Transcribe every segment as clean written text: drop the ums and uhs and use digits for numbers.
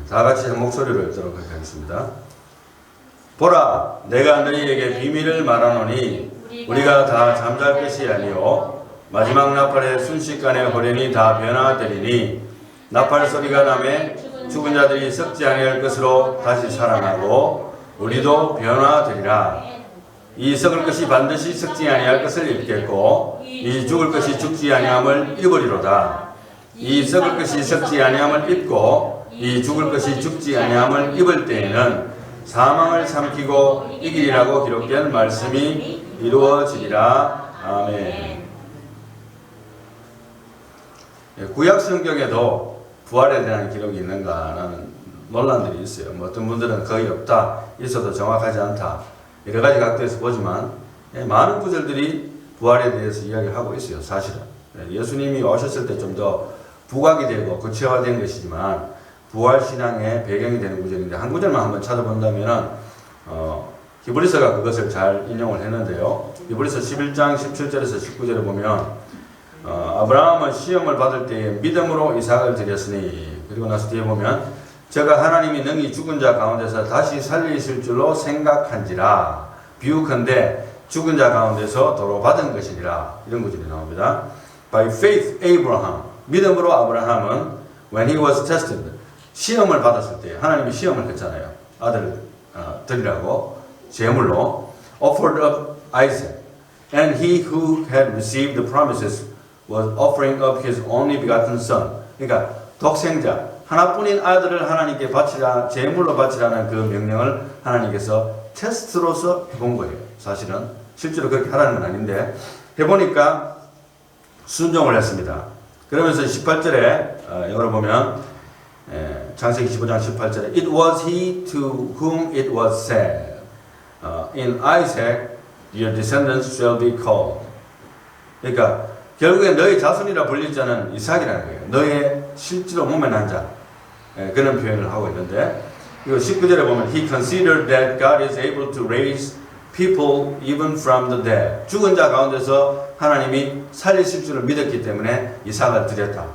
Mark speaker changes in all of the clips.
Speaker 1: 다 같이 한 목소리로 읽도록 하겠습니다. 보라, 내가 너희에게 비밀을 말하노니 우리가 다 잠잘 것이 아니요 마지막 나팔의 순식간에 호련히 다 변화되리니 나팔 소리가 나매 죽은 자들이 썩지 아니할 것으로 다시 살아나고 우리도 변화되리라. 이 썩을 것이 반드시 썩지 아니할 것을 입겠고 이 죽을 것이 죽지 아니함을 입으리로다. 이 썩을 것이 썩지 아니함을 입고 이 죽을 것이 죽지 아니함을 입을 때에는 사망을 삼키고 이기리라고 기록된 말씀이 이루어지리라. 아멘. 구약 성경에도 부활에 대한 기록이 있는가라는 논란들이 있어요. 어떤 분들은 거의 없다, 있어도 정확하지 않다, 여러 가지 각도에서 보지만 많은 구절들이 부활에 대해서 이야기하고 있어요. 사실은 예수님이 오셨을 때 좀 더 부각이 되고 구체화된 것이지만 부활신앙의 배경이 되는 구절인데 한 구절만 한번 찾아본다면 히브리서가 그것을 잘 인용을 했는데요. 히브리서 11장 17절에서 19절에 보면 아브라함은 시험을 받을 때에 믿음으로 이삭을 드렸으니, 그리고 나서 뒤에 보면 저가 하나님이 능히 죽은 자 가운데서 다시 살리실 줄로 생각한지라, 비유컨대 죽은 자 가운데서 도로 받은 것이니라, 이런 구절이 나옵니다. By faith Abraham, 믿음으로 아브라함은 when he was tested, 시험을 받았을 때 하나님이 시험을 했잖아요. 아들을 드리라고 제물로 offered up Isaac, and he who had received the promises was offering up his only begotten son. 그러니까 독생자 하나뿐인 아들을 하나님께 바치라, 제물로 바치라는 그 명령을 하나님께서 테스트로서 해본 거예요. 사실은 실제로 그렇게 하라는 건 아닌데 해보니까 순종을 했습니다. 그러면서 18절에 영어로 보면 창세기 15장 18절에 It was he to whom it was said, In Isaac your descendants shall be called. 그러니까 결국에 너의 자손이라 불릴 자는 이삭이라는 거예요. 너의 실제로 몸에 난 자, 그런 표현을 하고 있는데, 이거 19절에 보면 He considered that God is able to raise people even from the dead. 죽은 자 가운데서 하나님이 살리실 줄을 믿었기 때문에 이삭을 드렸다.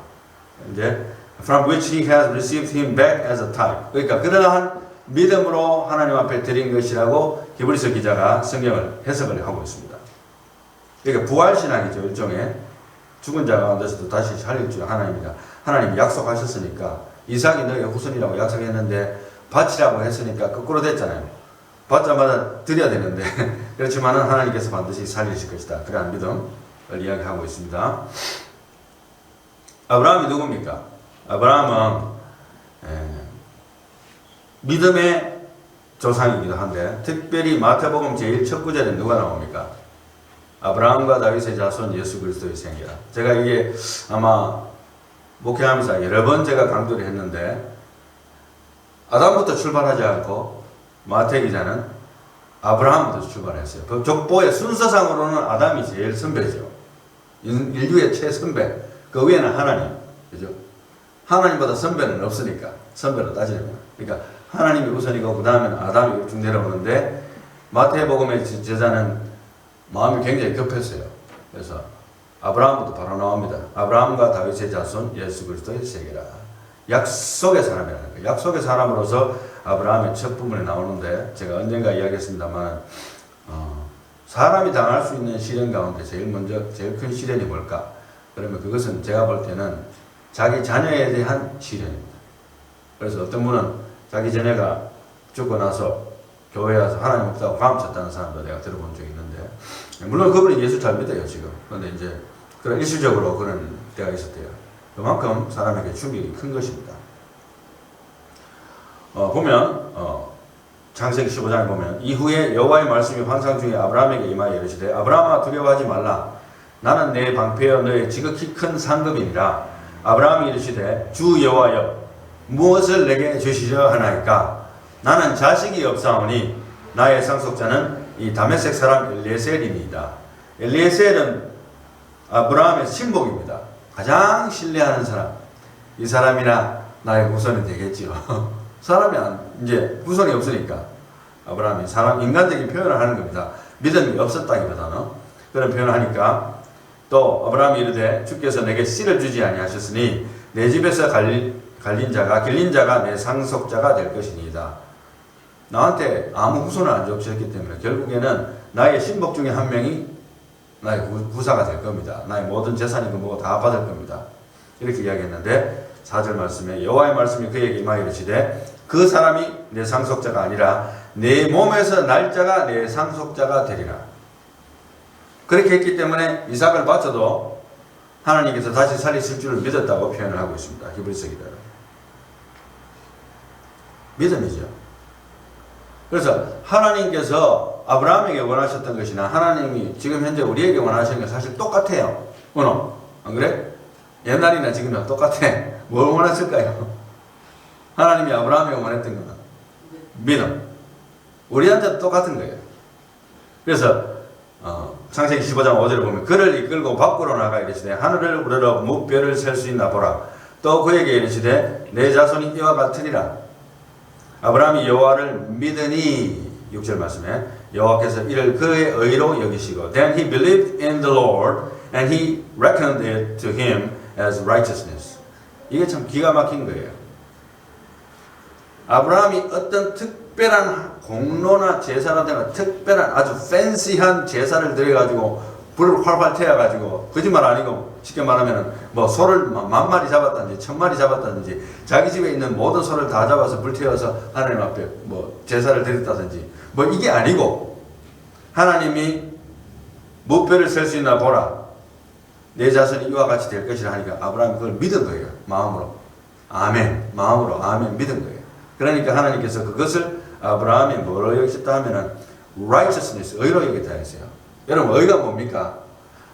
Speaker 1: 이제 from which he has received him back as a type. 그러니까 그러한 믿음으로 하나님 앞에 드린 것이라고 히브리서 기자가 성경을 해석을 하고 있습니다. 그러니까 부활신앙이죠. 일종의 죽은 자 가운데서도 다시 살릴 줄 하나님이다. 하나님이 약속하셨으니까 이삭이 너의 후손이라고 약속했는데 바치라고 했으니까 거꾸로 됐잖아요. 받자마자 드려야 되는데 그렇지만은 하나님께서 반드시 살리실 것이다. 그러한 믿음을 이야기하고 있습니다. 아브라함이 누굽니까? 아브라함은 믿음의 조상이기도 한데 특별히 마태복음 제1 첫 구절에 누가 나옵니까? 아브라함과 다윗의 자손 예수 그리스도의 생이라. 제가 이게 아마 목회하면서 여러 번 제가 강조를 했는데 아담부터 출발하지 않고 마태 기자는 아브라함부터 출발했어요. 그 족보의 순서상으로는 아담이 제일 선배죠. 인류의 최선배. 그 위에는 하나님. 그죠? 하나님보다 선배는 없으니까. 선배로 따지면. 그러니까 하나님이 우선이고 그 다음에는 아담이 쭉 내려오는데 마태복음의 제자는 마음이 굉장히 급했어요. 그래서 아브라함부터 바로 나옵니다. 아브라함과 다윗의 자손 예수 그리스도의 세계라. 약속의 사람이라는 거예요. 약속의 사람으로서 아브라함의 첫 부분에 나오는데 제가 언젠가 이야기했습니다만 사람이 당할 수 있는 시련 가운데 제일 큰 시련이 뭘까? 그러면 그것은 제가 볼 때는 자기 자녀에 대한 시련입니다. 그래서 어떤 분은 자기 자녀가 죽고 나서 교회에 와서 하나님 없다고 감쳤다는 사람도 내가 들어본 적이 있는데, 물론 그분이 예수 잘 믿어요 지금. 그런데 이제 그런 일시적으로 그런 때가 있었대요. 그만큼 사람에게 충격이 큰 것입니다. 보면 창세기 15장에 보면 이후에 여호와의 말씀이 환상 중에 아브라함에게 임하여 이르시되 아브라함아 두려워하지 말라. 나는 내 방패여 너의 지극히 큰 상급이니라. 아브라함이 이르시되 주 여호와여 무엇을 내게 주시려 하나이까? 나는 자식이 없사오니 나의 상속자는 이 다메섹 사람 엘리에셀입니다. 엘리에셀은 아브라함의 친복입니다. 가장 신뢰하는 사람. 이 사람이나 나의 후손이 되겠지요. 사람이 이제 후손이 없으니까 아브라함이 인간적인 표현을 하는 겁니다. 믿음이 없었다기보다는 그런 표현을 하니까 또 아브라함이 이르되 주께서 내게 씨를 주지 아니하셨으니 내 집에서 갈 갈린 자가 길린 자가 내 상속자가 될 것이니이다. 나한테 아무 후손을 안 주셨기 때문에 결국에는 나의 신복 중에 한 명이 나의 후사가 될 겁니다. 나의 모든 재산이고 뭐고 다 받을 겁니다. 이렇게 이야기했는데 4절 말씀에 여호와의 말씀이 그에게 임하여 이르시되 그 사람이 내 상속자가 아니라 내 몸에서 날 자가 내 상속자가 되리라. 그렇게 했기 때문에 이삭을 바쳐도 하나님께서 다시 살리실 줄을 믿었다고 표현을 하고 있습니다. 히브리서 기대로. 믿음이죠. 그래서 하나님께서 아브라함에게 원하셨던 것이나 하나님이 지금 현재 우리에게 원하시는 게 사실 똑같아요. 안 그래? 옛날이나 지금이나 똑같아. 뭘 원하실까요? 하나님이 아브라함에게 원했던 건 믿음. 우리한테도 똑같은 거예요. 그래서 창세기 15장 5절을 보면 그를 이끌고 밖으로 나가 이르시되 하늘을 우러러 무별을 셀 수 있나 보라. 또 그에게 이르시되 내 자손이 이와 같으리라. 아브라함이 여호와를 믿으니 6절 말씀에 여호와께서 이를 그의 의로 여기시고 Then he believed in the Lord and he reckoned it to him as righteousness. 이게 참 기가 막힌 거예요. 아브라함이 어떤 특별한 공로나 제사라든가 특별한 아주 팬시한 제사를 드려가지고 불을 활활 태워가지고 거짓말 아니고 쉽게 말하면 뭐 소를 10,000마리 잡았다든지 1,000마리 잡았다든지 자기 집에 있는 모든 소를 다 잡아서 불 태워서 하나님 앞에 뭐 제사를 드렸다든지 뭐 이게 아니고 하나님이 무뼈를 셀 수 있나 보라. 내 자손이 이와 같이 될 것이라 하니까 아브라함이 그걸 믿은 거예요. 마음으로. 아멘. 마음으로 아멘 믿은 거예요. 그러니까 하나님께서 그것을 아브라함이 뭐로 여기셨다 하면은 righteousness, 의로 여기다 했어요. 여러분 의가 뭡니까?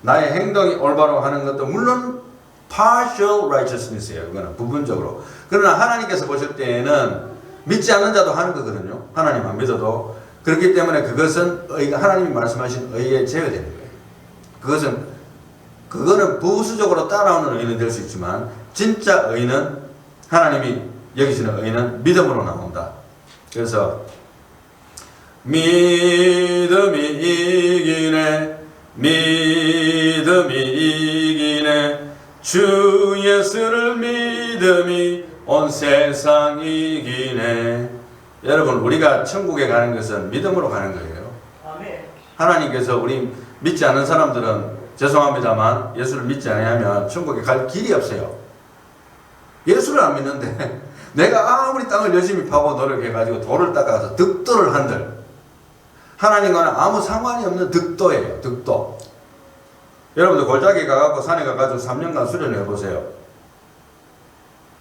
Speaker 1: 나의 행동이 올바로 하는 것도 물론 partial righteousness예요. 그거는 부분적으로. 그러나 하나님께서 보실 때에는 믿지 않는 자도 하는 거거든요. 하나님 안 믿어도. 그렇기 때문에 그것은 의가 하나님이 말씀하신 의에 제외되는 거예요. 그거는 부수적으로 따라오는 의는 될 수 있지만 진짜 의는 하나님이 여기시는 의는 믿음으로 나온다. 그래서 믿음이 이기네 믿음이 이기네 주 예수를 믿음이 온 세상 이기네. 여러분 우리가 천국에 가는 것은 믿음으로 가는 거예요. 하나님께서 우리 믿지 않는 사람들은 죄송합니다만 예수를 믿지 않으면 천국에 갈 길이 없어요. 예수를 안 믿는데 내가 아무리 땅을 열심히 파고 노력해가지고 돌을 닦아서 득도를 한들 하나님과는 아무 상관이 없는 득도예요. 득도. 여러분들 골짜기 가갖고 산에 가가지고 3년간 수련을 해보세요.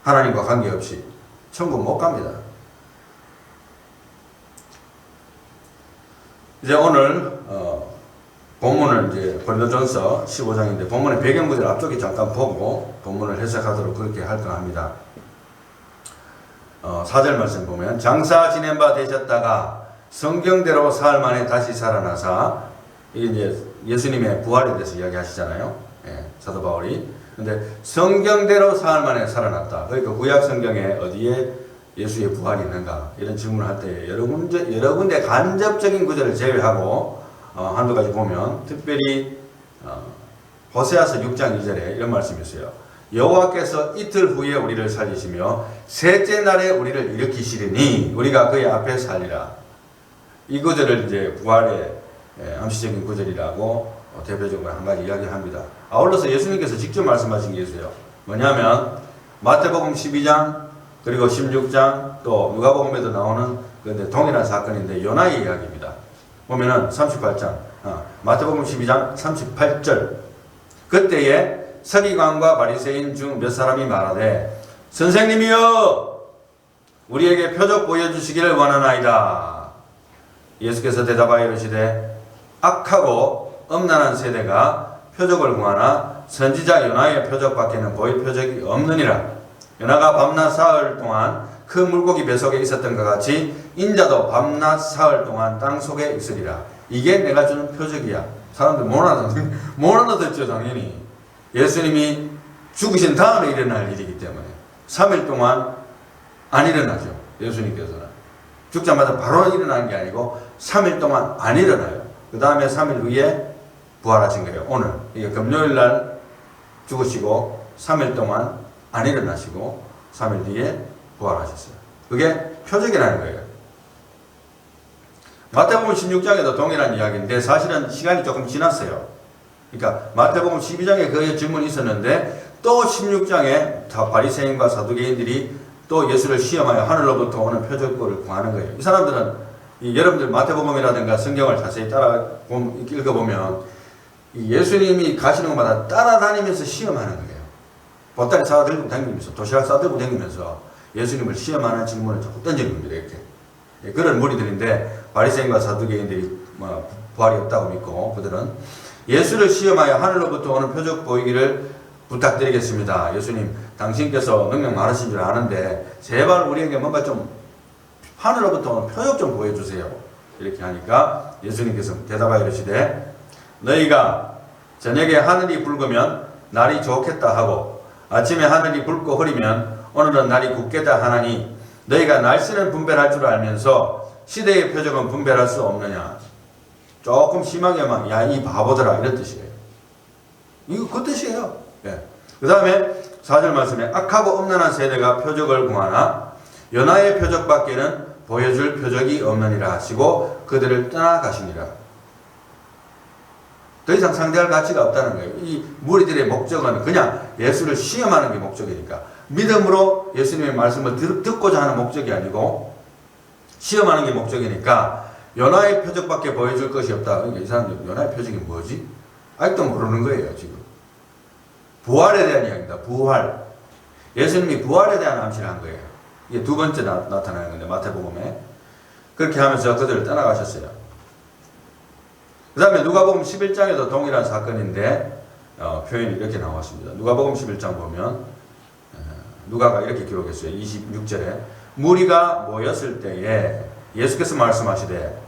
Speaker 1: 하나님과 관계없이 천국 못 갑니다. 이제 오늘 본문을 이제 고린도전서 15장인데 본문의 배경구절 앞쪽에 잠깐 보고 본문을 해석하도록 그렇게 할까 합니다. 4절 말씀 보면 장사 지낸 바 되셨다가 성경대로 사흘 만에 다시 살아나사 이게 이제 예수님의 부활에 대해서 이야기하시잖아요. 사도 바울이. 근데 성경대로 사흘 만에 살아났다. 그러니까 구약 성경에 어디에 예수의 부활이 있는가 이런 질문을 할 때 여러 군데 간접적인 구절을 제외하고 한두 가지 보면 특별히 호세아서 6장 2절에 이런 말씀이 있어요. 여호와께서 이틀 후에 우리를 살리시며 셋째 날에 우리를 일으키시리니 우리가 그의 앞에 살리라. 이 구절을 이제 부활의 암시적인 구절이라고 대표적으로 한 가지 이야기합니다. 아울러서 예수님께서 직접 말씀하신 게 있어요. 뭐냐면 마태복음 12장 그리고 16장 또 누가복음에도 나오는 근데 동일한 사건인데 요나의 이야기입니다. 보면은 38장 마태복음 12장 38절 그때에 서기관과 바리새인 중 몇 사람이 말하되 선생님이여 우리에게 표적 보여주시기를 원하나이다. 예수께서 대답하여 이르시되 악하고 음란한 세대가 표적을 구하나 선지자 요나의 표적밖에는 보일 표적이 없느니라. 요나가 밤낮 사흘 동안 그 물고기 뱃속에 있었던 것 같이 인자도 밤낮 사흘 동안 땅속에 있으리라. 이게 내가 주는 표적이야. 사람들 못 알아듣죠 당연히. 예수님이 죽으신 다음에 일어날 일이기 때문에 3일 동안 안 일어나죠. 예수님께서는 죽자마자 바로 일어나는 게 아니고 3일 동안 안 일어나요. 그 다음에 3일 후에 부활하신 거예요. 오늘 이게 금요일 날 죽으시고 3일 동안 안 일어나시고 3일 뒤에 부활하셨어요. 그게 표적이라는 거예요. 마태복음 16장에도 동일한 이야기인데 사실은 시간이 조금 지났어요. 그러니까 마태복음 12장에 그 질문이 있었는데 또 16장에 바리새인과 사두개인들이 또 예수를 시험하여 하늘로부터 오는 표적을 구하는 거예요. 이 사람들은 여러분들 마태복음이라든가 성경을 자세히 읽어보면 예수님이 가시는 곳마다 따라다니면서 시험하는 거예요. 보따리 싸들고 다니면서 도시락 싸들고 다니면서 예수님을 시험하는 질문을 자꾸 던지는 겁니다. 이렇게. 그런 무리들인데 바리새인과 사두개인들이 부활이 없다고 믿고 그들은 예수를 시험하여 하늘로부터 오는 표적 보이기를 부탁드리겠습니다. 예수님 당신께서 능력 많으신 줄 아는데 제발 우리에게 뭔가 좀 하늘로부터 오는 표적 좀 보여주세요. 이렇게 하니까 예수님께서 대답하여 이르시되 너희가 저녁에 하늘이 붉으면 날이 좋겠다 하고 아침에 하늘이 붉고 흐리면 오늘은 날이 굳겠다 하나니 너희가 날씨는 분별할 줄 알면서 시대의 표적은 분별할 수 없느냐. 조금 심하게만 야 이 바보들아 이런 뜻이에요. 이거 그 뜻이에요. 예. 그 다음에 4절 말씀에 악하고 음란한 세대가 표적을 구하나 연하의 표적밖에는 보여줄 표적이 없느니라 하시고 그들을 떠나가시니라. 더 이상 상대할 가치가 없다는 거예요. 이 무리들의 목적은 그냥 예수를 시험하는 게 목적이니까 믿음으로 예수님의 말씀을 듣고자 하는 목적이 아니고 시험하는 게 목적이니까 연하의 표적밖에 보여줄 것이 없다. 그러니까 이 사람들 연하의 표적이 뭐지? 아직도 모르는 거예요. 지금 부활에 대한 이야기입니다. 부활. 예수님이 부활에 대한 암시를 한 거예요. 이게 두 번째 나타나는 건데 마태복음에 그렇게 하면서 그들을 떠나가셨어요. 그 다음에 누가복음 11장에도 동일한 사건인데 표현이 이렇게 나왔습니다. 누가복음 11장 보면 누가가 이렇게 기록했어요. 26절에 무리가 모였을 때에 예수께서 말씀하시되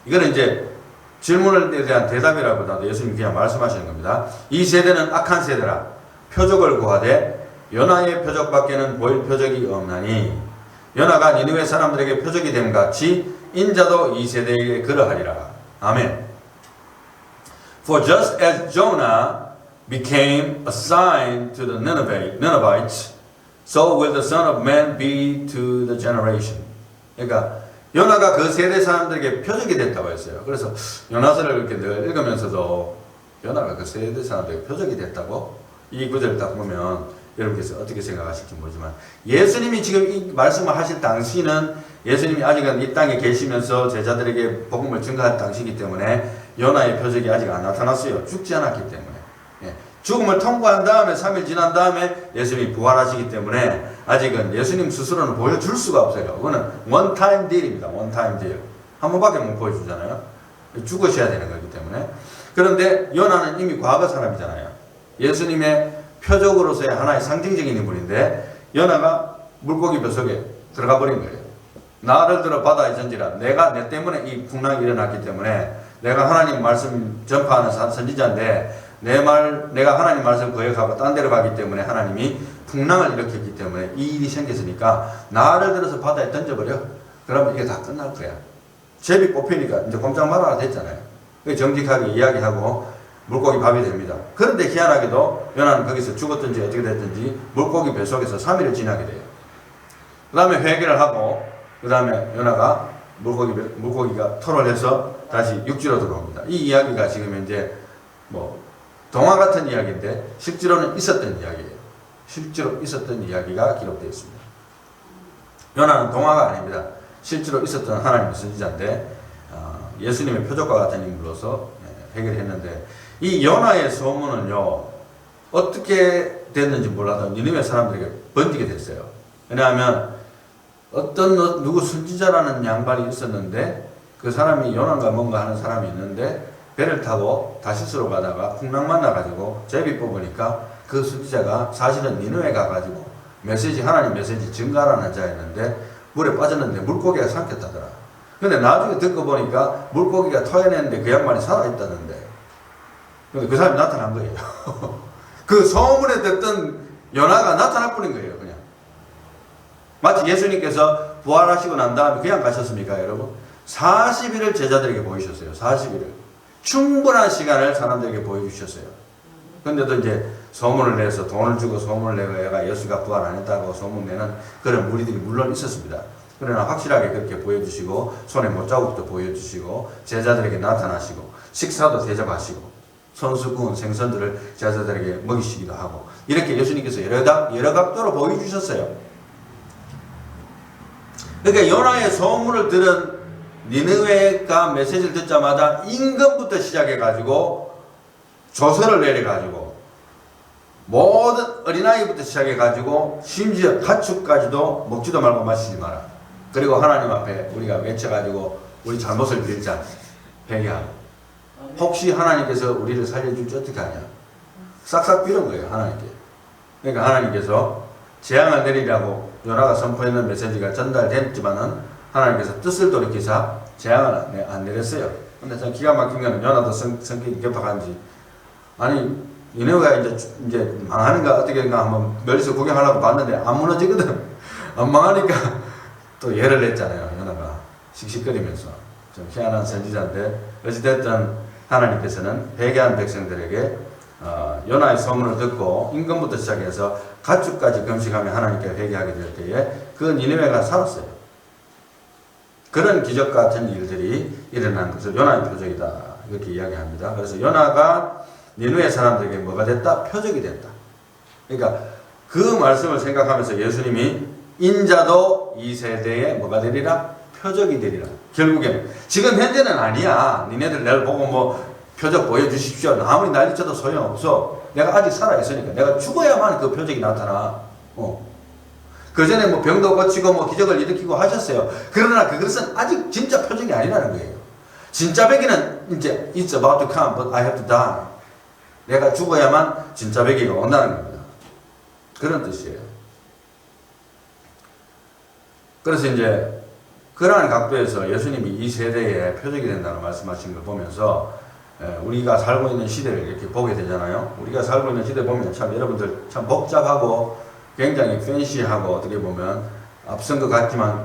Speaker 1: 이거는 이제 질문에 대한 대답이라보다도 예수님이 그냥 말씀하시는 겁니다. 이 세대는 악한 세대라 표적을 구하되 요나의 표적밖에는 보일 표적이 없나니 요나가 니느웨 사람들에게 표적이 됨 같이 인자도 이 세대에게 그러하리라. 아멘. For just as Jonah became a sign to the Ninevites, so will the Son of Man be to the generation. 그러니까 요나가 그 세대 사람들에게 표적이 됐다고 했어요. 그래서 요나서를 이렇게 늘 읽으면서도 요나가 그 세대 사람들에게 표적이 됐다고 이 구절을 딱 보면 여러분께서 어떻게 생각하실지 모르지만 예수님이 지금 이 말씀을 하실 당시는 예수님이 아직은 이 땅에 계시면서 제자들에게 복음을 증거할 당시이기 때문에 요나의 표적이 아직 안 나타났어요. 죽지 않았기 때문에. 예. 죽음을 통과한 다음에 3일 지난 다음에 예수님이 부활하시기 때문에 아직은 예수님 스스로는 보여줄 수가 없어요. 그거는 원타임 딜입니다. 원타임 딜. 한 번밖에 못 보여주잖아요. 죽으셔야 되는 거기 때문에. 그런데 요나는 이미 과거 사람이잖아요. 예수님의 표적으로서의 하나의 상징적인 인물인데 요나가 물고기 뱃속에 들어가 버린 거예요. 나를 들어 바다에 던지라. 내 때문에 이 풍랑이 일어났기 때문에 내가 하나님 말씀 전파하는 선지자인데 내가 하나님 말씀 거역하고 딴 데로 가기 때문에 하나님이 풍랑을 일으켰기 때문에 이 일이 생겼으니까 나를 들어서 바다에 던져버려. 그러면 이게 다 끝날 거야. 제비 뽑히니까 이제 꼼짝 말아야 됐잖아요. 정직하게 이야기하고 물고기 밥이 됩니다. 그런데 희한하게도 요나는 거기서 죽었든지 어떻게 됐든지 물고기 뱃속에서 3일을 지나게 돼요. 그 다음에 회개를 하고 그 다음에 요나가 물고기가 토를 해서 다시 육지로 들어옵니다. 이 이야기가 지금 이제 동화 같은 이야기인데 실제로는 있었던 이야기예요. 실제로 있었던 이야기가 기록되어 있습니다. 요나는 동화가 아닙니다. 실제로 있었던 하나님의 선지자인데 예수님의 표적과 같은 인물로서 해결했는데 이 요나의 소문은요 어떻게 됐는지 몰라도 니느웨 사람들에게 번지게 됐어요. 왜냐하면 어떤 누구 선지자라는 양반이 있었는데 그 사람이 요나가 뭔가 하는 사람이 있는데 배를 타고 다시스로 가다가 풍랑 만나가지고 제비 뽑으니까 그 선지자가 사실은 니느웨 가가지고 하나님 메시지 증가라는 자였는데 물에 빠졌는데 물고기가 삼켰다더라. 근데 나중에 듣고 보니까 물고기가 토해냈는데 그 양반이 살아있다는데 근데 그 사람이 나타난 거예요. 그 소문에 듣던 요나가 나타날 뿐인 거예요. 그냥 마치 예수님께서 부활하시고 난 다음에 그냥 가셨습니까 여러분? 40일을 제자들에게 보이셨어요. 40일을 충분한 시간을 사람들에게 보여주셨어요. 근데도 이제 소문을 내서 돈을 주고 소문을 내고 얘가 예수가 부활 안 했다고 소문내는 그런 무리들이 물론 있었습니다. 그러나 확실하게 그렇게 보여주시고 손에 못자국도 보여주시고 제자들에게 나타나시고 식사도 대접하시고 손수 구운 생선들을 제자들에게 먹이시기도 하고 이렇게 예수님께서 여러 각도로 보여주셨어요. 그러니까 요나의 소문을 들은 니느웨가 메시지를 듣자마자 임금부터 시작해가지고 조서를 내려가지고 모든 어린아이부터 시작해가지고 심지어 가축까지도 먹지도 말고 마시지 마라. 그리고 하나님 앞에 우리가 외쳐가지고 우리 잘못을 빌자. 회개하고. 혹시 하나님께서 우리를 살려줄지 어떻게 하냐. 싹싹 빌은 거예요. 하나님께. 그러니까 하나님께서 재앙을 내리라고 요나가 선포했는 메시지가 전달됐지만은 하나님께서 뜻을 돌이키사 재앙을 안 내렸어요. 근데 참 기가 막힌 거는 요나도 성격이 급박한지 아니 니네가 이제 망하는가 어떻게인가 한번 멀리서 구경하려고 봤는데 안 무너지거든. 안 망하니까 또 예를 냈잖아요. 요나가 씩씩거리면서 좀 희한한 선지자인데 어찌됐든 하나님께서는 회개한 백성들에게 요나의 소문을 듣고 임금부터 시작해서 가축까지 금식하며 하나님께 회개하게 될 때에 그 니느웨가 살았어요. 그런 기적 같은 일들이 일어난 것을 요나의 표적이다 이렇게 이야기합니다. 그래서 요나가 니느웨 사람들에게 뭐가 됐다? 표적이 됐다. 그러니까 그 말씀을 생각하면서 예수님이 인자도 이 세대에 뭐가 되리라? 표적이 되리라. 결국에는 지금 현재는 아니야. 니네들 내가 보고 뭐 표적 보여주십시오. 아무리 난리쳐도 소용없어. 내가 아직 살아있으니까. 내가 죽어야만 그 표적이 나타나. 그 전에 뭐 병도 고치고 뭐 기적을 일으키고 하셨어요. 그러나 그것은 아직 진짜 표적이 아니라는 거예요. 진짜 배기는 이제 It's about to come, but I have to die. 내가 죽어야만 진짜 배기가 온다는 겁니다. 그런 뜻이에요. 그래서 이제 그러한 각도에서 예수님이 이 세대에 표적이 된다고 말씀하신 걸 보면서 우리가 살고 있는 시대를 이렇게 보게 되잖아요. 우리가 살고 있는 시대 보면 참 여러분들 참 복잡하고 굉장히 팬시하고 어떻게 보면 앞선 것 같지만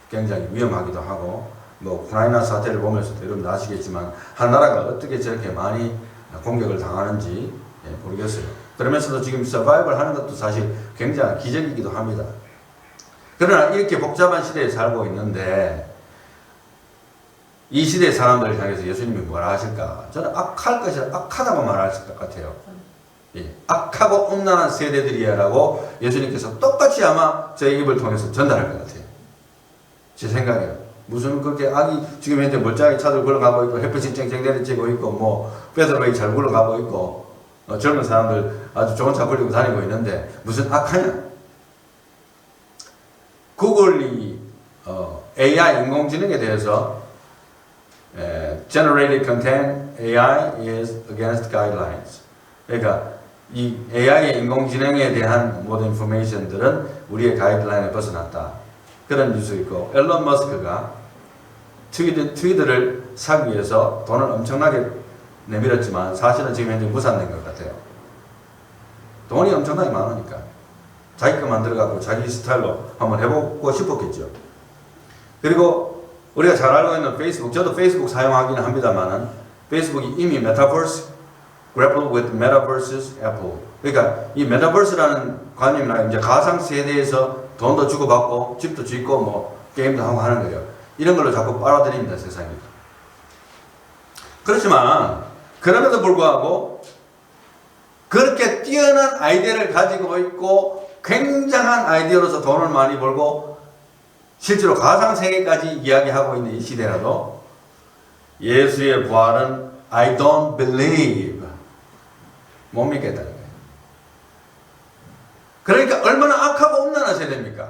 Speaker 1: 굉장히 위험하기도 하고 뭐 우크라이나 사태를 보면서도 여러분 아시겠지만 한 나라가 어떻게 저렇게 많이 공격을 당하는지 모르겠어요. 그러면서도 지금 서바이벌 하는 것도 사실 굉장히 기적이기도 합니다. 그러나 이렇게 복잡한 시대에 살고 있는데 이 시대의 사람들을 향해서 예수님이 뭐라 하실까? 저는 악할 것이라 악하다고 말하실 것 같아요. 예, 악하고 음란한 세대들이야라고 예수님께서 똑같이 아마 제 입을 통해서 전달할 것 같아요. 제 생각에요. 무슨 그렇게 악이 지금 현재 멀쩡하게 차들 굴러가고 있고 햇빛이 쨍쨍 내리쬐고 있고 뭐 페더웨이 잘 굴러가고 있고 젊은 사람들 아주 좋은 차 굴리고 다니고 있는데 무슨 악하냐? 구글이 AI 인공지능에 대해서 Generated content AI is against guidelines. 그러니까 이 AI의 인공지능에 대한 모든 인포메이션들은 우리의 가이드라인을 벗어났다. 그런 뉴스 있고 앨런 머스크가 트위터를 사기 위해서 돈을 엄청나게 내밀었지만 사실은 지금 현재 무산된 것 같아요. 돈이 엄청나게 많으니까 자기 거 만들어갖고 자기 스타일로 한번 해보고 싶었겠죠. 그리고 우리가 잘 알고 있는 페이스북, 저도 페이스북 사용하기는 합니다만은 페이스북이 이미 메타버스, grapple with metaverses Apple. 그러니까 이 메타버스라는 관념이나 이제 가상 세대에서 돈도 주고받고 집도 짓고 뭐 게임도 하고 하는 거예요. 이런 걸로 자꾸 빨아들입니다, 세상이. 그렇지만 그럼에도 불구하고 그렇게 뛰어난 아이디어를 가지고 있고 굉장한 아이디어로서 돈을 많이 벌고 실제로 가상세계까지 이야기하고 있는 이 시대라도 예수의 부활은 I don't believe 못 믿겠다는 거예요. 그러니까 얼마나 악하고 음란한 세대입니까?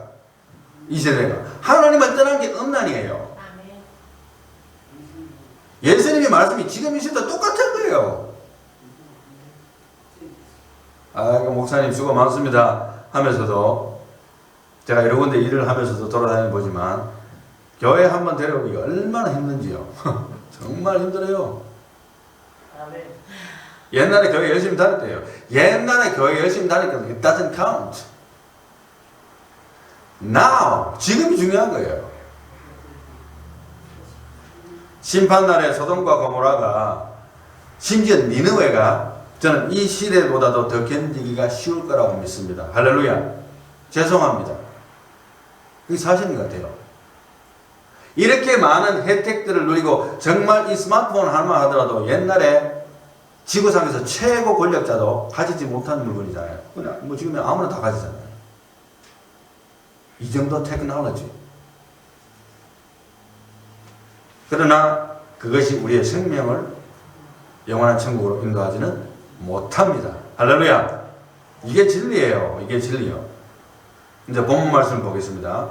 Speaker 1: 이 세대가 하나님을 떠난 게 음란이에요. 예수님의 말씀이 지금 이 시대 똑같은 거예요. 아이고 목사님 수고 많습니다 하면서도 제가 여러 군데 일을 하면서도 돌아다니 보지만 교회 한번 데려오기 얼마나 힘든지요. 정말 힘들어요. 옛날에 교회 열심히 다녔대요. 옛날에 교회 열심히 다니니까 it doesn't count. Now 지금이 중요한 거예요. 심판날에 소돔과 고모라가 심지어 니느웨가 저는 이 시대보다도 더 견디기가 쉬울 거라고 믿습니다. 할렐루야. 죄송합니다. 그게 사실인 것 같아요. 이렇게 많은 혜택들을 누리고 정말 이 스마트폰 하나만 하더라도 옛날에 지구상에서 최고 권력자도 가지지 못한 물건이잖아요. 그냥 뭐 지금 아무나 다 가지잖아요. 이 정도 테크놀로지. 그러나 그것이 우리의 생명을 영원한 천국으로 인도하지는 못합니다. 할렐루야. 이게 진리예요. 이게 진리요. 이제 본문 말씀을 보겠습니다.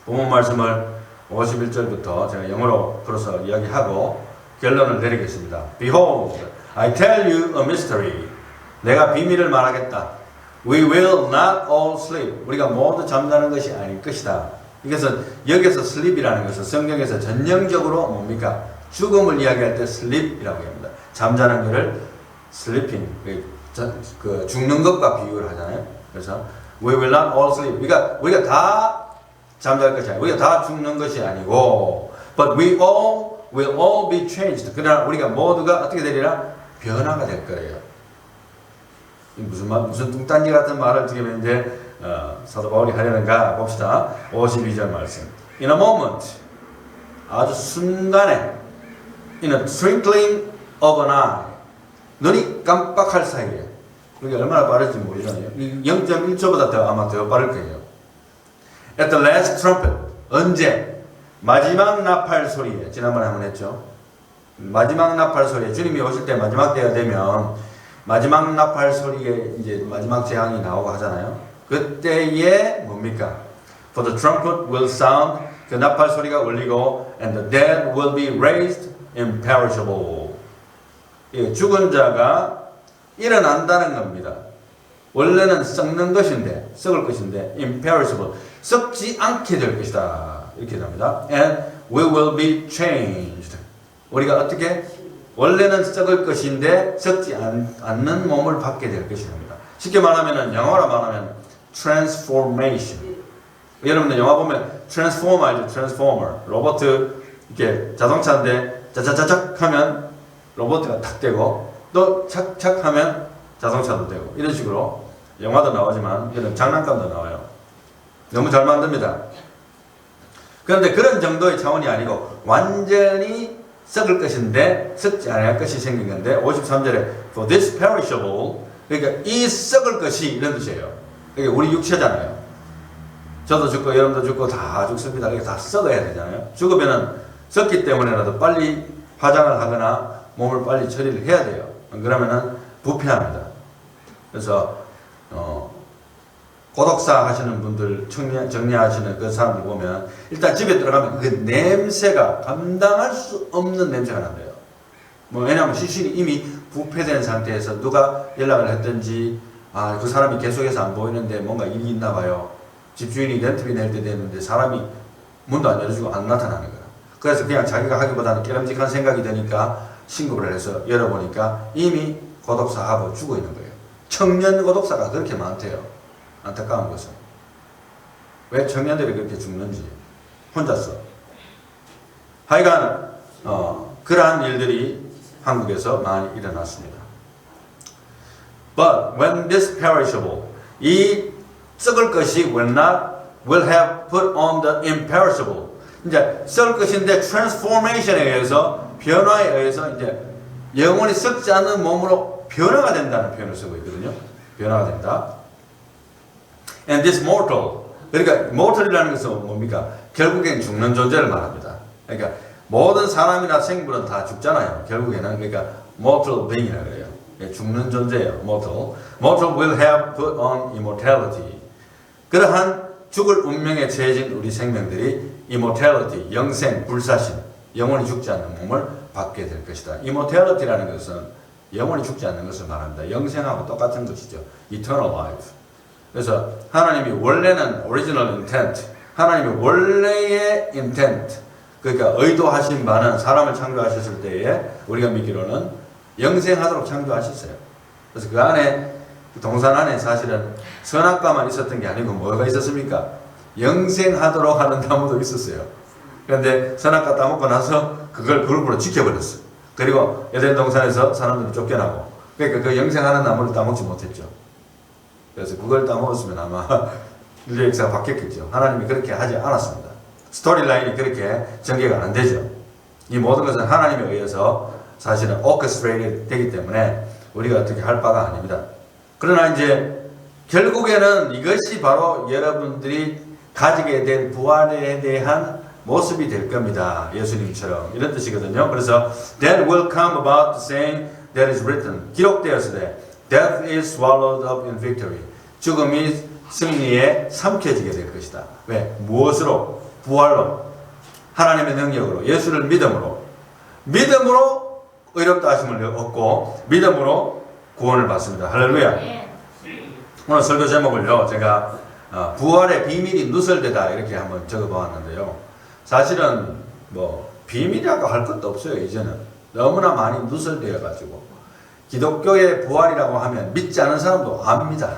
Speaker 1: 본문 말씀을 51절부터 제가 영어로 풀어서 이야기하고 결론을 내리겠습니다. Behold, I tell you a mystery. 내가 비밀을 말하겠다. We will not all sleep. 우리가 모두 잠자는 것이 아닐 것이다. 이것은 여기서 sleep이라는 것은 성경에서 전형적으로 뭡니까? 죽음을 이야기할 때 sleep이라고 합니다. 잠자는 것을 sleeping, 그 죽는 것과 비유를 하잖아요. 그래서 we will not all sleep. 우리가 다 잠잘 것이 아니고 우리가 다 죽는 것이 아니고 but we all will all be changed. 그러나 우리가 모두가 어떻게 되리라? 변화가 될 거예요. 무슨 뚱딴지 같은 말을 지금 이제 사도 바울이 하려는가 봅시다. 52절 말씀. In a moment, 아주 순간에, in a twinkling of an eye, 눈이 깜빡할 사이에, 그게 얼마나 빠를지 모르잖아요. 0.1초보다 아마 더 빠를 거예요. At the last trumpet, 언제? 마지막 나팔 소리에, 지난번에 한번 했죠. 마지막 나팔 소리에, 주님이 오실 때 마지막 때가 되면 마지막 나팔 소리에 이제 마지막 재앙이 나오고 하잖아요. 그때에 뭡니까? For the trumpet will sound, 그 나팔 소리가 울리고 and the dead will be raised imperishable. 죽은 자가 일어난다는 겁니다. 원래는 썩는 것인데, 썩을 것인데 imperishable, 썩지 않게 될 것이다. 이렇게 됩니다. And we will be changed. 우리가 어떻게? 원래는 썩을 것인데 썩지 않는 몸을 받게 될 것입니다. 쉽게 말하면 영어로 말하면 transformation. 여러분들 영화 보면 transformer 알죠? transformer. 로봇 이렇게 자동차인데 자자자작 하면 로봇가 탁 되고 또 착착 하면 자동차도 되고 이런 식으로 영화도 나오지만 이런 장난감도 나와요. 너무 잘 만듭니다. 그런데 그런 정도의 차원이 아니고 완전히 썩을 것인데 썩지 않을 것이 생긴 건데 53절에 For this perishable, 그러니까 이 썩을 것이 이런 뜻이에요. 이게 우리 육체잖아요. 저도 죽고 여러분도 죽고 다 죽습니다. 이게 다 썩어야 되잖아요. 죽으면은 썩기 때문에라도 빨리 화장을 하거나 몸을 빨리 처리를 해야 돼요. 그러면은 부패합니다. 그래서 고독사 하시는 분들, 정리하시는 그 사람들 보면 일단 집에 들어가면 그 냄새가 감당할 수 없는 냄새가 난대요. 왜냐하면 시신이 이미 부패된 상태에서 누가 연락을 했든지 그 사람이 계속해서 안 보이는데 뭔가 일이 있나 봐요. 집주인이 렌트비 낼 때 됐는데 사람이 문도 안 열어주고 안 나타나는 거야. 그래서 그냥 자기가 하기보다는 깨름직한 생각이 드니까 신고를 해서 열어보니까 이미 고독사하고 죽어 있는 거예요. 청년 고독사가 그렇게 많대요. 안타까운 것은 왜 청년들이 그렇게 죽는지 혼자서 하여간 그러한 일들이 한국에서 많이 일어났습니다. But when this perishable, 이 썩을 것이 will have put on the imperishable, 이제 썩을 것인데 transformation에 의해서 변화에 의해서 이제 영원히 썩지 않는 몸으로 변화가 된다는 표현을 쓰고 있거든요. 변화가 된다. And this mortal, 그러니까 mortal이라는 것은 뭡니까? 결국엔 죽는 존재를 말합니다. 그러니까 모든 사람이나 생물은 다 죽잖아요. 결국에는 그러니까 mortal being이라고 해요. 죽는 존재예요. mortal. Mortal will have put on immortality. 그러한 죽을 운명에 처해진 우리 생명들이 immortality, 영생, 불사신, 영원히 죽지 않는 몸을 받게 될 것이다. immortality라는 것은 영원히 죽지 않는 것을 말합니다. 영생하고 똑같은 것이죠. eternal life. 그래서 하나님이 원래는 original intent, 하나님이 원래의 intent, 그러니까 의도하신 바는 사람을 창조하셨을 때에 우리가 믿기로는 영생하도록 창조하셨어요. 그래서 그 안에 동산 안에 사실은 선악과만 있었던 게 아니고 뭐가 있었습니까? 영생하도록 하는 나무도 있었어요. 그런데 선악과 따먹고 나서 그걸 그룹으로 지켜버렸어. 그리고 에덴 동산에서 사람들이 쫓겨나고 그러니까 그 영생하는 나무를 따먹지 못했죠. 그래서 그걸 따먹었으면 아마 인류 역사가 바뀌었겠죠. 하나님이 그렇게 하지 않았습니다. 스토리 라인이 그렇게 전개가 안 되죠. 이 모든 것은 하나님에 의해서 사실은 orchestrated 되기 때문에 우리가 어떻게 할 바가 아닙니다. 그러나 이제 결국에는 이것이 바로 여러분들이 가지게 된 부활에 대한 모습이 될 겁니다. 예수님처럼 이런 뜻이거든요. 그래서 Then will come about the saying that is written. 기록되었을 때 Death is swallowed up in victory. 죽음이 승리에 삼켜지게 될 것이다. 왜? 무엇으로? 부활로. 하나님의 능력으로. 예수를 믿음으로. 믿음으로 의롭다 하심을 얻고 믿음으로 구원을 받습니다. 할렐루야. 오늘 설교 제목을요. 제가 부활의 비밀이 누설되다 이렇게 한번 적어보았는데요. 사실은 뭐 비밀이라고 할 것도 없어요. 이제는 너무나 많이 누설되어 가지고 기독교의 부활이라고 하면 믿지 않은 사람도 압니다.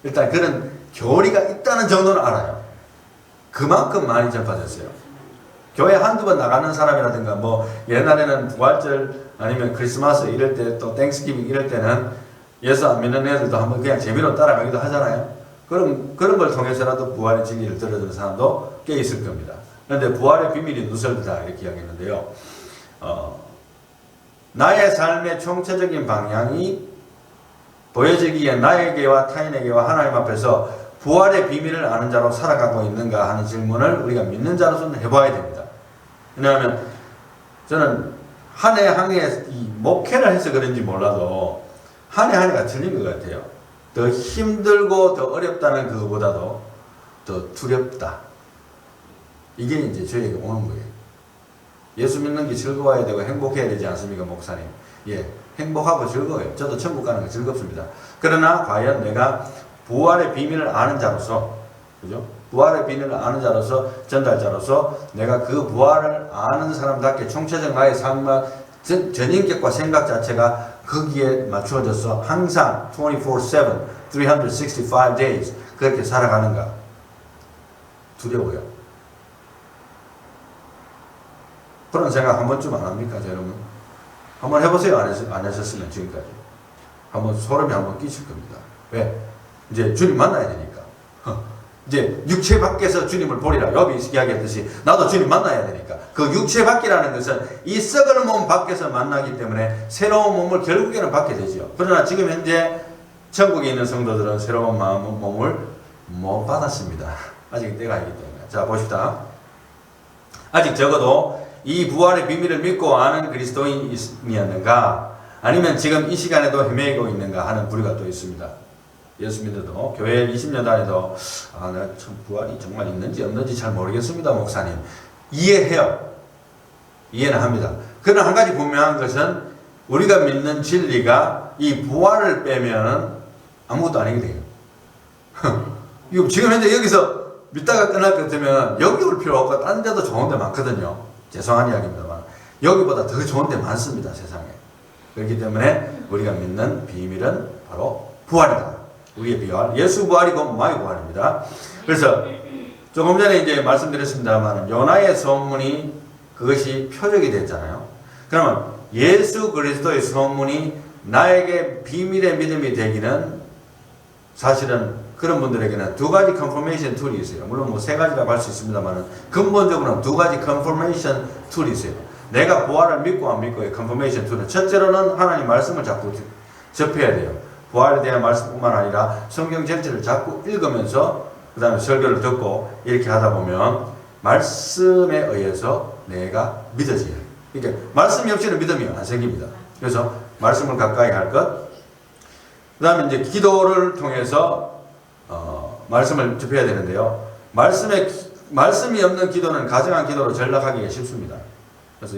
Speaker 1: 일단 그런 교리가 있다는 정도는 알아요. 그만큼 많이 전파됐어요. 교회 한두 번 나가는 사람이라든가 뭐 옛날에는 부활절 아니면 크리스마스 이럴 때 또 땡스기빙 이럴 때는 예수 안 믿는 애들도 한번 그냥 재미로 따라가기도 하잖아요. 그런 걸 통해서라도 부활의 진리를 들어주는 사람도 꽤 있을 겁니다. 그런데 부활의 비밀이 누설되다 이렇게 이야기했는데요. 나의 삶의 총체적인 방향이 보여지기에 나에게와 타인에게와 하나님 앞에서 부활의 비밀을 아는 자로 살아가고 있는가 하는 질문을 우리가 믿는 자로서는 해봐야 됩니다. 왜냐하면 저는 한 해 한 해 목회를 해서 그런지 몰라도 한 해 한 해가 틀린 것 같아요. 더 힘들고 더 어렵다는 그거보다도 더 두렵다. 이게 이제 저에게 오는 거예요. 예수 믿는 게 즐거워야 되고 행복해야 되지 않습니까, 목사님? 예, 행복하고 즐거워요. 저도 천국 가는 거 즐겁습니다. 그러나 과연 내가 부활의 비밀을 아는 자로서, 그죠? 부활의 비밀을 아는 자로서, 전달자로서 내가 그 부활을 아는 사람답게 총체적 나의 삶과 전인격과 생각 자체가 거기에 맞추어져서 항상 24/7, 365 days 그렇게 살아가는가? 두려워요. 그런 생각 한 번쯤 안 합니까, 여러분? 한번 해보세요. 안 하셨으면 지금까지. 한번 소름이 한번 끼칠 겁니다. 왜? 이제 주님 만나야 되니까. 이제 육체 밖에서 주님을 보리라. 여기 이야기했듯이 나도 주님 만나야 되니까. 그 육체 밖이라는 것은 이 썩을 몸 밖에서 만나기 때문에 새로운 몸을 결국에는 받게 되죠. 그러나 지금 현재 천국에 있는 성도들은 새로운 몸을 못 받았습니다. 아직 때가 있기 때문에. 자, 보십시다. 아직 적어도 이 부활의 비밀을 믿고 아는 그리스도인이었는가? 아니면 지금 이 시간에도 헤매고 있는가 하는 부류가 또 있습니다. 예수 믿어도 교회 20년 다녀도 내가 참 부활이 정말 있는지 없는지 잘 모르겠습니다, 목사님. 이해해요. 이해는 합니다. 그러나 한 가지 분명한 것은 우리가 믿는 진리가 이 부활을 빼면 아무것도 아니게 돼요. 이거 지금 현재 여기서 믿다가 끝날 것 같으면 여기 올 필요 없고 다른 데도 좋은 데 많거든요. 죄송한 이야기입니다만 여기보다 더 좋은 데 많습니다, 세상에. 그렇기 때문에 우리가 믿는 비밀은 바로 부활이다. 우리의 부활, 예수 부활이고 마의 부활입니다. 그래서 조금 전에 이제 말씀드렸습니다만 요나의 소문이 그것이 표적이 됐잖아요. 그러면 예수 그리스도의 소문이 나에게 비밀의 믿음이 되기는 사실은 그런 분들에게는 두 가지 컨퍼메이션 툴이 있어요. 물론 뭐 세 가지라고 할 수 있습니다만 근본적으로는 두 가지 컨퍼메이션 툴이 있어요. 내가 부활을 믿고 안 믿고의 컨퍼메이션 툴은 첫째로는 하나님 말씀을 자꾸 접해야 돼요. 부활에 대한 말씀뿐만 아니라 성경 전체를 자꾸 읽으면서 그 다음에 설교를 듣고 이렇게 하다 보면 말씀에 의해서 내가 믿어져요. 그러니까 말씀이 없이는 믿음이 안 생깁니다. 그래서 말씀을 가까이 할 것. 그 다음에 이제 기도를 통해서 말씀을 접해야 되는데요. 말씀이 없는 기도는 가정한 기도로 전락하기가 쉽습니다. 그래서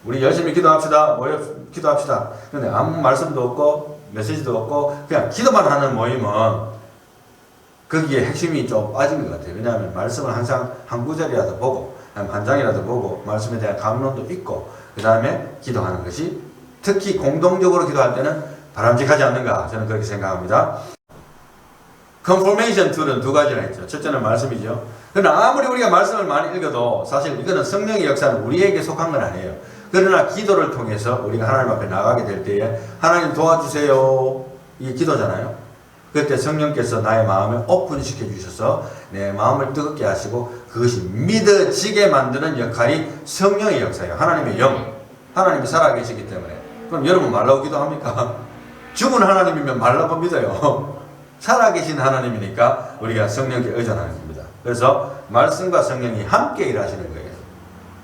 Speaker 1: 우리 열심히 기도합시다. 모여 기도합시다. 그런데 아무 말씀도 없고 메시지도 없고 그냥 기도만 하는 모임은 거기에 핵심이 좀 빠진 것 같아요. 왜냐하면 말씀을 항상 한 구절이라도 보고 한 장이라도 보고 말씀에 대한 감론도 있고 그 다음에 기도하는 것이 특히 공동적으로 기도할 때는 바람직하지 않는가 저는 그렇게 생각합니다. 컨포메이션 툴은 두 가지나 있죠. 첫째는 말씀이죠. 그러나 아무리 우리가 말씀을 많이 읽어도 사실 이거는 성령의 역사는 우리에게 속한 건 아니에요. 그러나 기도를 통해서 우리가 하나님 앞에 나가게 될 때에 하나님 도와주세요. 이게 기도잖아요. 그때 성령께서 나의 마음을 오픈시켜 주셔서 내 마음을 뜨겁게 하시고 그것이 믿어지게 만드는 역할이 성령의 역사예요. 하나님의 영. 하나님이 살아계시기 때문에. 그럼 여러분 말라고 기도합니까? 죽은 하나님이면 말라고 믿어요. 살아계신 하나님이니까 우리가 성령께 의존하는 겁니다. 그래서 말씀과 성령이 함께 일하시는 거예요.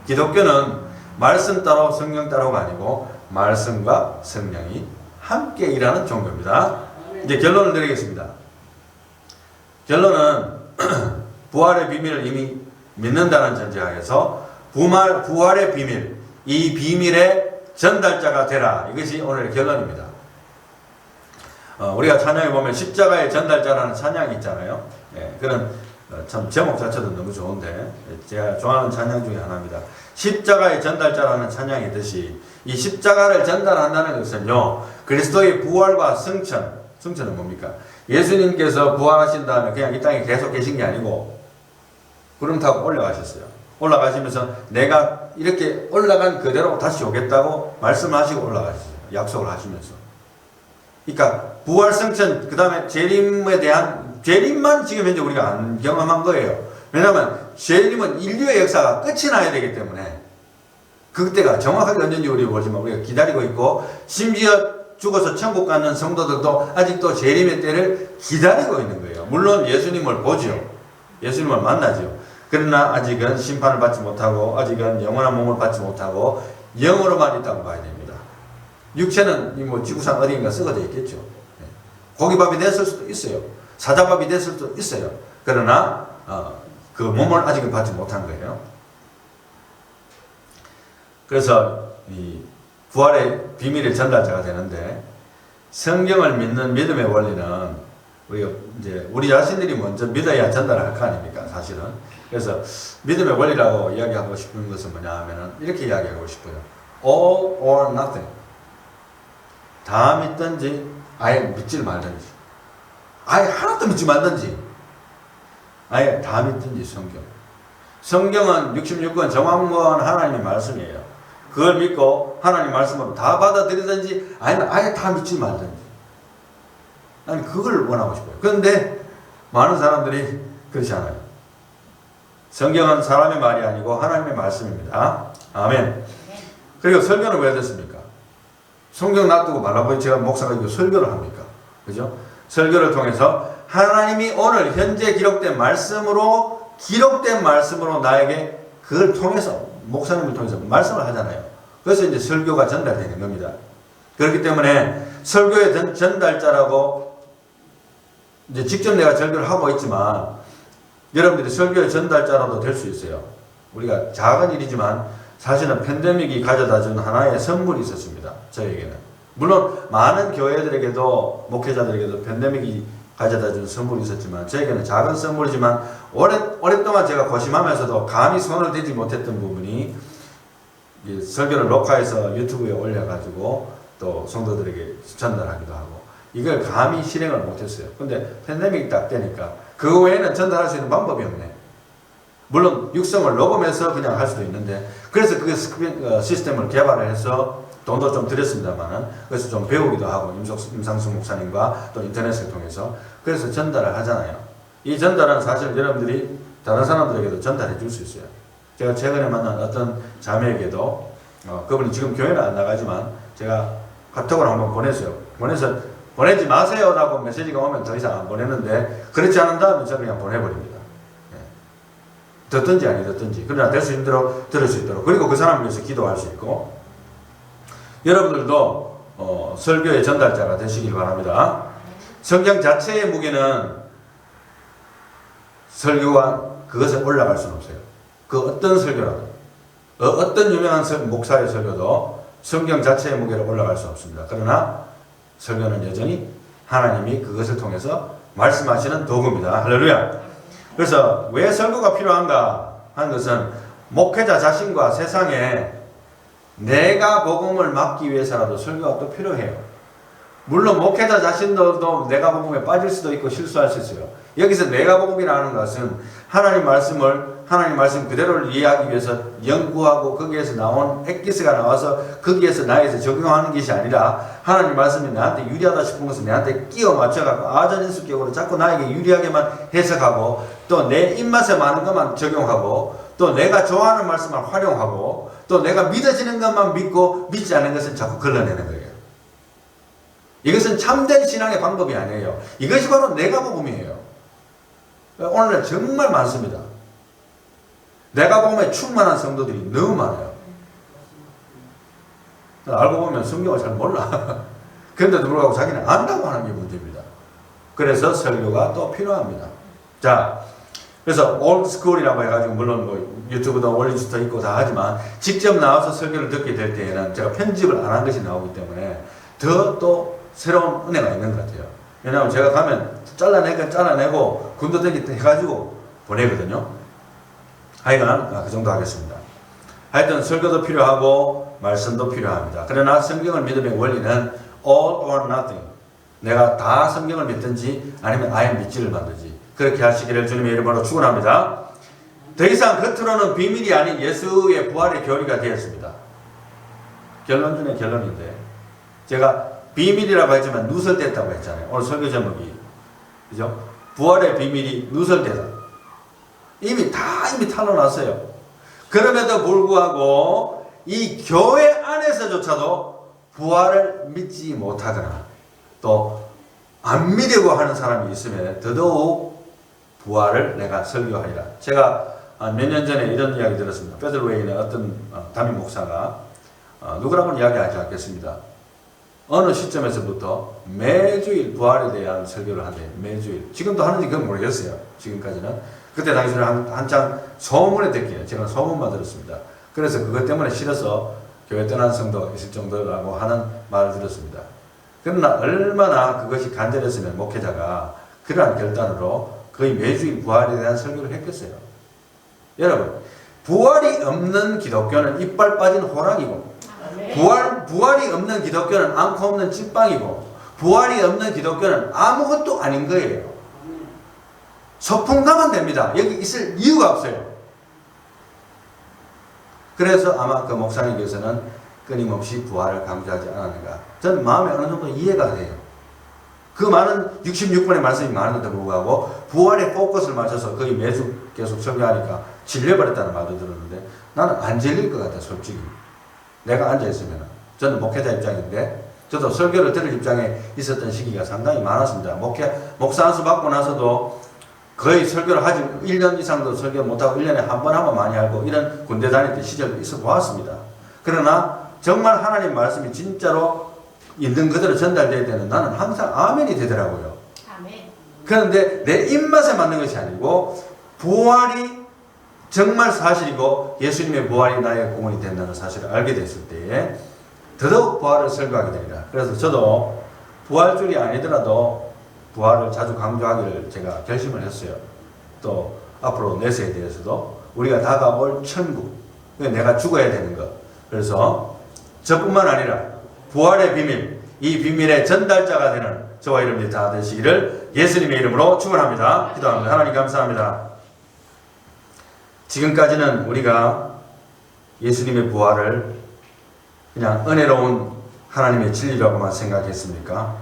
Speaker 1: 기독교는 말씀 따로 성령 따로가 아니고 말씀과 성령이 함께 일하는 종교입니다. 이제 결론을 드리겠습니다. 결론은 부활의 비밀을 이미 믿는다는 전제하에서 부활의 비밀, 이 비밀의 전달자가 되라. 이것이 오늘의 결론입니다. 우리가 찬양에 보면 십자가의 전달자라는 찬양이 있잖아요. 예, 그런 참 제목 자체도 너무 좋은데 제가 좋아하는 찬양 중에 하나입니다. 십자가의 전달자라는 찬양이 있듯이 이 십자가를 전달한다는 것은요, 그리스도의 부활과 승천은 뭡니까? 예수님께서 부활하신 다음에 그냥 이 땅에 계속 계신 게 아니고 구름 타고 올라가셨어요. 올라가시면서 내가 이렇게 올라간 그대로 다시 오겠다고 말씀하시고 올라가셨어요. 약속을 하시면서. 그러니까 부활, 승천, 그 다음에 재림에 대한 재림만 지금 현재 우리가 안 경험한 거예요. 왜냐하면 재림은 인류의 역사가 끝이 나야 되기 때문에 그때가 정확하게 언제인지 우리가 모르지만 우리가 기다리고 있고, 심지어 죽어서 천국 가는 성도들도 아직도 재림의 때를 기다리고 있는 거예요. 물론 예수님을 보죠. 예수님을 만나죠. 그러나 아직은 심판을 받지 못하고 아직은 영원한 몸을 받지 못하고 영으로만 있다고 봐야 됩니다. 육체는 뭐 지구상 어디인가 썩어져 있겠죠. 고기밥이 됐을 수도 있어요. 사자밥이 됐을 수도 있어요. 그러나 그 몸을 아직은 받지 못한 거예요. 그래서 이 부활의 비밀의 전달자가 되는데, 성경을 믿는 믿음의 원리는 우리가 이제 우리 자신들이 먼저 믿어야 전달할 거 아닙니까, 사실은. 그래서 믿음의 원리라고 이야기하고 싶은 것은 뭐냐 하면은 이렇게 이야기하고 싶어요. All or nothing. 다 믿든지 아예 믿지 말든지, 아예 하나도 믿지 말든지, 아예 다 믿든지 성경은 66권 정확한 하나님의 말씀이에요. 그걸 믿고 하나님 말씀으로 다 받아들이든지 아니면 아예 다 믿지 말든지. 나는 그걸 원하고 싶어요. 그런데 많은 사람들이 그렇지 않아요. 성경은 사람의 말이 아니고 하나님의 말씀입니다. 아멘. 그리고 설교는 왜 됐습니까? 성경 놔두고 말라고 제가 목사가 이거 설교를 합니까? 그죠? 설교를 통해서 하나님이 오늘 현재 기록된 말씀으로 나에게 그걸 통해서, 목사님을 통해서 말씀을 하잖아요. 그래서 이제 설교가 전달되는 겁니다. 그렇기 때문에 설교의 전달자라고 이제 직접 내가 설교를 하고 있지만 여러분들이 설교의 전달자라도 될 수 있어요. 우리가 작은 일이지만 사실은 팬데믹이 가져다 준 하나의 선물이 있었습니다. 저에게는. 물론 많은 교회들에게도, 목회자들에게도 팬데믹이 가져다 준 선물이 있었지만 저에게는 작은 선물이지만 오랫동안 제가 고심하면서도 감히 손을 대지 못했던 부분이 설교를 녹화해서 유튜브에 올려가지고 또 성도들에게 전달하기도 하고, 이걸 감히 실행을 못했어요. 근데 팬데믹이 딱 되니까 그 외에는 전달할 수 있는 방법이 없네. 물론 육성을 녹음해서 그냥 할 수도 있는데, 그래서 그 시스템을 개발을 해서 돈도 좀 들였습니다만은, 그래서 좀 배우기도 하고 임상수 목사님과 또 인터넷을 통해서 그래서 전달을 하잖아요. 이 전달은 사실 여러분들이 다른 사람들에게도 전달해 줄 수 있어요. 제가 최근에 만난 어떤 자매에게도 그분이 지금 교회는 안 나가지만 제가 카톡을 한번 보냈어요. 보내지 마세요 라고 메시지가 오면 더 이상 안 보내는데, 그렇지 않은 다음에 저는 그냥 보내버립니다. 듣든지 아니 듣든지, 그러나 될 수 있는 대로 들을 수 있도록, 그리고 그 사람을 위해서 기도할 수 있고, 여러분들도 설교의 전달자가 되시길 바랍니다. 성경 자체의 무게는 설교와 그것에 올라갈 수는 없어요. 그 어떤 설교라도, 어떤 유명한 목사의 설교도 성경 자체의 무게로 올라갈 수 없습니다. 그러나 설교는 여전히 하나님이 그것을 통해서 말씀하시는 도구입니다. 할렐루야. 그래서 왜 설교가 필요한가 하는 것은 목회자 자신과 세상에 내가 복음을 맡기 위해서라도 설교가 또 필요해요. 물론 목회자 자신도 내가 복음에 빠질 수도 있고 실수할 수 있어요. 여기서 내가 복음이라는 것은 하나님 말씀 그대로를 이해하기 위해서 연구하고 거기에서 나온 엑기스가 나와서 거기에서 나에서 적용하는 것이 아니라 하나님 말씀이 나한테 유리하다 싶은 것을 내한테 끼워 맞춰갖고 아전인수격으로 자꾸 나에게 유리하게만 해석하고 또 내 입맛에 맞는 것만 적용하고 또 내가 좋아하는 말씀만 활용하고 또 내가 믿어지는 것만 믿고 믿지 않는 것은 자꾸 걸러내는 거예요. 이것은 참된 신앙의 방법이 아니에요. 이것이 바로 내가 복음이에요. 오늘날 정말 많습니다. 내가 복음에 충만한 성도들이 너무 많아요. 알고 보면 성경을 잘 몰라. 그런데도 불구하고 자기는 안다고 하는 게 문제입니다. 그래서 설교가 또 필요합니다. 자, 그래서 올드스쿨이라고 해가지고 물론 뭐 유튜브도 올릴 수도 있고 다 하지만 직접 나와서 설교를 듣게 될 때에는 제가 편집을 안 한 것이 나오기 때문에 더 또 새로운 은혜가 있는 것 같아요. 왜냐하면 제가 가면 잘라내고 군더더기 해가지고 보내거든요. 하여간 그 정도 하겠습니다. 하여튼 설교도 필요하고 말씀도 필요합니다. 그러나 성경을 믿음의 원리는 all or nothing. 내가 다 성경을 믿든지 아니면 아예 믿지를 말든지 그렇게 하시기를 주님의 이름으로 축원합니다. 더 이상 겉으로는 비밀이 아닌 예수의 부활의 교리가 되었습니다. 결론 중에 결론인데 제가 비밀이라고 했지만 누설됐다고 했잖아요. 오늘 설교 제목이 그죠? 부활의 비밀이 누설되다. 이미 탄로났어요. 그럼에도 불구하고 이 교회 안에서조차도 부활을 믿지 못하거나 또 안 믿으려고 하는 사람이 있으면 더더욱 부활을 내가 설교하리라. 제가 몇 년 전에 이런 이야기 들었습니다. 페들웨이의 어떤 담임 목사가 누구라고는 이야기하지 않겠습니다. 어느 시점에서부터 매주일 부활에 대한 설교를 한대요. 매주일. 지금도 하는지 그건 모르겠어요. 지금까지는. 그때 당시에는 한창 소문에 듣기에 제가 소문만 들었습니다. 그래서 그것 때문에 싫어서 교회 떠난 성도가 있을 정도라고 하는 말을 들었습니다. 그러나 얼마나 그것이 간절했으면 목회자가 그러한 결단으로 거의 매주일 부활에 대한 설교를 했겠어요. 여러분, 부활이 없는 기독교는 이빨 빠진 호랑이고 부활이 없는 기독교는 앙코 없는 찐빵이고 부활이 없는 기독교는 아무것도 아닌 거예요. 소풍 가면 됩니다. 여기 있을 이유가 없어요. 그래서 아마 그 목사님께서는 끊임없이 부활을 강조하지 않았는가. 저는 마음에 어느 정도 이해가 돼요. 그 많은 66번의 말씀이 많은데도 불구하고 부활에 포커스를 맞춰서 거의 매주 계속 설교하니까 질려버렸다는 말도 들었는데 나는 안 질릴 것 같아 솔직히. 내가 앉아있으면. 저는 목회자 입장인데 저도 설교를 들을 입장에 있었던 시기가 상당히 많았습니다. 목사 안수 받고 나서도 거의 설교를 하지 1년 이상도 설교 못하고 1년에 한 번 하면 많이 알고 이런 군대 다닐 때 시절도 있어 보았습니다. 그러나 정말 하나님 말씀이 진짜로 있는 그대로 전달될 때는 나는 항상 아멘이 되더라고요. 아멘. 그런데 내 입맛에 맞는 것이 아니고 부활이 정말 사실이고 예수님의 부활이 나의 공헌이 된다는 사실을 알게 됐을 때에 더더욱 부활을 설교하게 됩니다. 그래서 저도 부활줄이 아니더라도 부활을 자주 강조하기를 제가 결심을 했어요. 또 앞으로 내세에 대해서도 우리가 다가올 천국, 내가 죽어야 되는 것. 그래서 저뿐만 아니라 부활의 비밀, 이 비밀의 전달자가 되는 저와 여러분들이 다 되시기를 예수님의 이름으로 축원합니다. 기도합니다. 하나님 감사합니다. 지금까지는 우리가 예수님의 부활을 그냥 은혜로운 하나님의 진리라고만 생각했습니까?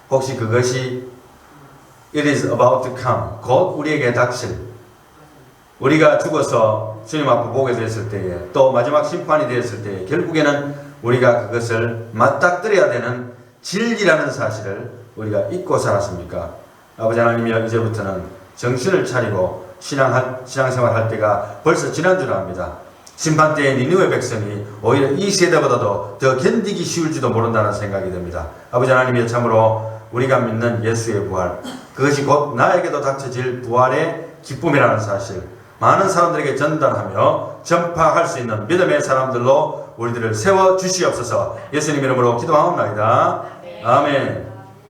Speaker 1: 혹시 그것이 It is about to come, 곧 우리에게 닥칠, 우리가 죽어서 주님 앞에 보게 됐을 때에 또 마지막 심판이 되었을 때에 결국에는 우리가 그것을 맞닥뜨려야 되는 진리라는 사실을 우리가 잊고 살았습니까? 아버지 하나님이여, 이제부터는 정신을 차리고 신앙생활 할 때가 벌써 지난 줄 압니다. 심판 때의 니느웨 백성이 오히려 이 세대보다도 더 견디기 쉬울지도 모른다는 생각이 듭니다. 아버지 하나님이여, 참으로 우리가 믿는 예수의 부활, 그것이 곧 나에게도 닥쳐질 부활의 기쁨이라는 사실, 많은 사람들에게 전달하며 전파할 수 있는 믿음의 사람들로 우리들을 세워주시옵소서. 예수님 이름으로 기도하옵나이다. 아멘.